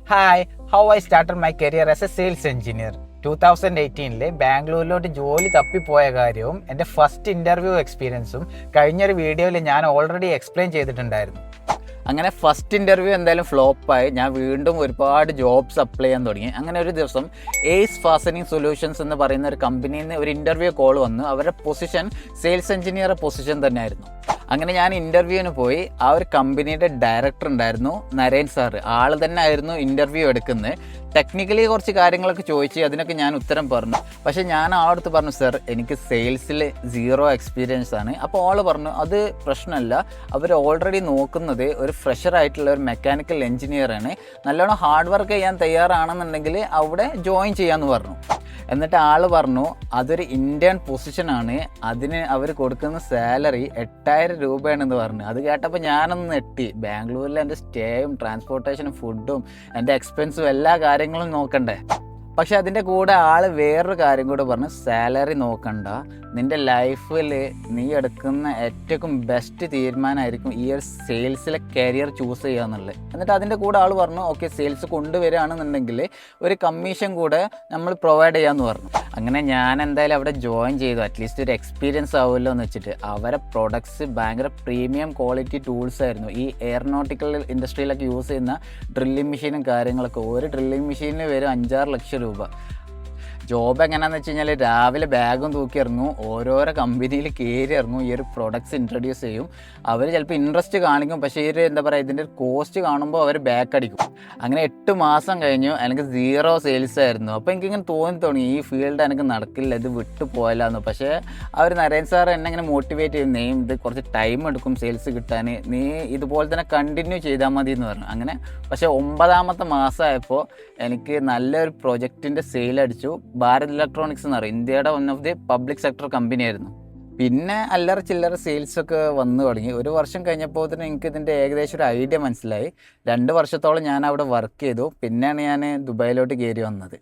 Hi, how I started my career as A sales engineer. 2018 ബാംഗ്ലൂരിലോട്ട് ജോലി തപ്പിപ്പോയ കാര്യവും എൻ്റെ first interview എക്സ്പീരിയൻസും കഴിഞ്ഞൊരു വീഡിയോയിൽ ഞാൻ ഓൾറെഡി എക്സ്പ്ലെയിൻ ചെയ്തിട്ടുണ്ടായിരുന്നു. അങ്ങനെ ഫസ്റ്റ് ഇൻ്റർവ്യൂ എന്തായാലും ഫ്ലോപ്പായി. ഞാൻ വീണ്ടും ഒരുപാട് ജോബ്സ് അപ്ലൈ ചെയ്യാൻ തുടങ്ങി. അങ്ങനെ ഒരു ദിവസം എയ്സ് ഫാസനിങ് സൊല്യൂഷൻസ് എന്ന് പറയുന്ന ഒരു കമ്പനിയിൽ നിന്ന് ഒരു ഇൻ്റർവ്യൂ കോൾ വന്നു. അവരുടെ പൊസിഷൻ സെയിൽസ് എഞ്ചിനീയർ പൊസിഷൻ തന്നെയായിരുന്നു. അങ്ങനെ ഞാൻ ഇൻ്റർവ്യൂവിന് പോയി. ആ ഒരു കമ്പനിയുടെ ഡയറക്ടർ ഉണ്ടായിരുന്നു, നരേൻ സാറ്. ആൾ തന്നെ ആയിരുന്നു ഇൻ്റർവ്യൂ എടുക്കുന്നത്. ടെക്നിക്കലി കുറച്ച് കാര്യങ്ങളൊക്കെ ചോദിച്ച് അതിനൊക്കെ ഞാൻ ഉത്തരം പറഞ്ഞു. പക്ഷേ ഞാൻ ആളടുത്ത് പറഞ്ഞു, സർ എനിക്ക് സെയിൽസിൽ 0 എക്സ്പീരിയൻസ് ആണ്. അപ്പോൾ ആൾ പറഞ്ഞു അത് പ്രശ്നമല്ല, അവർ ഓൾറെഡി നോക്കുന്നത് ഒരു ഫ്രഷർ ആയിട്ടുള്ള ഒരു മെക്കാനിക്കൽ എഞ്ചിനീയറാണ്. നല്ലോണം ഹാർഡ് വർക്ക് ചെയ്യാൻ തയ്യാറാണെന്നുണ്ടെങ്കിൽ അവിടെ ജോയിൻ ചെയ്യാമെന്ന് പറഞ്ഞു. എന്നിട്ട് ആൾ പറഞ്ഞു അതൊരു ഇന്ത്യൻ പൊസിഷനാണ്, അതിന് അവർ കൊടുക്കുന്ന സാലറി 8000 രൂപയാണെന്ന് പറഞ്ഞു. അത് കേട്ടപ്പോൾ ഞാനൊന്ന് നെട്ടി. ബാംഗ്ലൂരിൽ എൻ്റെ സ്റ്റേയും ട്രാൻസ്പോർട്ടേഷനും ഫുഡും എൻ്റെ എക്സ്പെൻസും എല്ലാ കാര്യങ്ങളും നോക്കണ്ടേ. പക്ഷെ അതിൻ്റെ കൂടെ ആൾ വേറൊരു കാര്യം കൂടെ പറഞ്ഞു, സാലറി നോക്കണ്ട, നിൻ്റെ ലൈഫിൽ നീ എടുക്കുന്ന ഏറ്റവും ബെസ്റ്റ് തീരുമാനമായിരിക്കും ഈ ഒരു സെയിൽസിലെ കരിയർ ചൂസ് ചെയ്യുക എന്നുള്ളത്. എന്നിട്ട് അതിൻ്റെ കൂടെ ആൾ പറഞ്ഞു ഓക്കെ, സെയിൽസ് കൊണ്ടുവരികയാണെന്നുണ്ടെങ്കിൽ ഒരു കമ്മീഷൻ കൂടെ നമ്മൾ പ്രൊവൈഡ് ചെയ്യാമെന്ന് പറഞ്ഞു. അങ്ങനെ ഞാൻ എന്തായാലും അവിടെ ജോയിൻ ചെയ്തു. അറ്റ്ലീസ്റ്റ് ഒരു എക്സ്പീരിയൻസ് ആവുമല്ലോ എന്ന് വെച്ചിട്ട്. അവരെ പ്രൊഡക്ട്സ് ഭയങ്കര പ്രീമിയം ക്വാളിറ്റി ടൂൾസ് ആയിരുന്നു. ഈ എയറോനോട്ടിക്കൽ ഇൻഡസ്ട്രിയിലൊക്കെ യൂസ് ചെയ്യുന്ന ഡ്രില്ലിംഗ് മെഷീനും കാര്യങ്ങളൊക്കെ. ഒരു ഡ്രില്ലിംഗ് മെഷീനിന് വരും 5-6 ലക്ഷം രൂപ. ജോബ് എങ്ങനെയാണെന്ന് വെച്ച് കഴിഞ്ഞാൽ രാവിലെ ബാഗും തൂക്കി ഇറങ്ങും, ഓരോരോ കമ്പനിയിൽ കയറി ഇറങ്ങും, ഈ ഒരു പ്രൊഡക്ട്സ് ഇൻട്രൊഡ്യൂസ് ചെയ്യും. അവർ ചിലപ്പോൾ ഇൻട്രസ്റ്റ് കാണിക്കും, പക്ഷേ ഈ ഒരു എന്താ പറയുക ഇതിൻ്റെ കോസ്റ്റ് കാണുമ്പോൾ അവർ ബാക്ക് അടിക്കും. അങ്ങനെ 8 മാസം കഴിഞ്ഞു, എനിക്ക് 0 സെയിൽസ് ആയിരുന്നു. അപ്പോൾ എനിക്കിങ്ങനെ തോന്നി ഈ ഫീൽഡ് എനിക്ക് നടക്കില്ല, ഇത് വിട്ടു പോയല്ലാന്ന്. പക്ഷേ അവർ നരേൻ സാർ എന്നെ ഇങ്ങനെ മോട്ടിവേറ്റ് ചെയ്യും, നീ ഇത് കുറച്ച് ടൈം എടുക്കും സെയിൽസ് കിട്ടാൻ, നീ ഇതുപോലെ തന്നെ കണ്ടിന്യൂ ചെയ്താൽ മതി എന്ന് പറഞ്ഞു. അങ്ങനെ പക്ഷേ 9ാമത്തെ മാസമായപ്പോൾ എനിക്ക് നല്ലൊരു പ്രൊജക്റ്റിൻ്റെ സെയിൽ അടിച്ചു. ഭാരത് ഇലക്ട്രോണിക്സ് എന്ന് പറയും, ഇന്ത്യയുടെ one of the public sector company ആയിരുന്നു. പിന്നെ അല്ലറ ചില്ലറ സെയിൽസൊക്കെ വന്നു തുടങ്ങി. 1 വർഷം കഴിഞ്ഞപ്പോൾ തന്നെ എനിക്ക് ഇതിൻ്റെ ഏകദേശം ഒരു ഐഡിയ മനസ്സിലായി. 2 വർഷത്തോളം ഞാൻ അവിടെ വർക്ക് ചെയ്തു. പിന്നെയാണ് ഞാൻ ദുബായിലോട്ട് കയറി വന്നത്.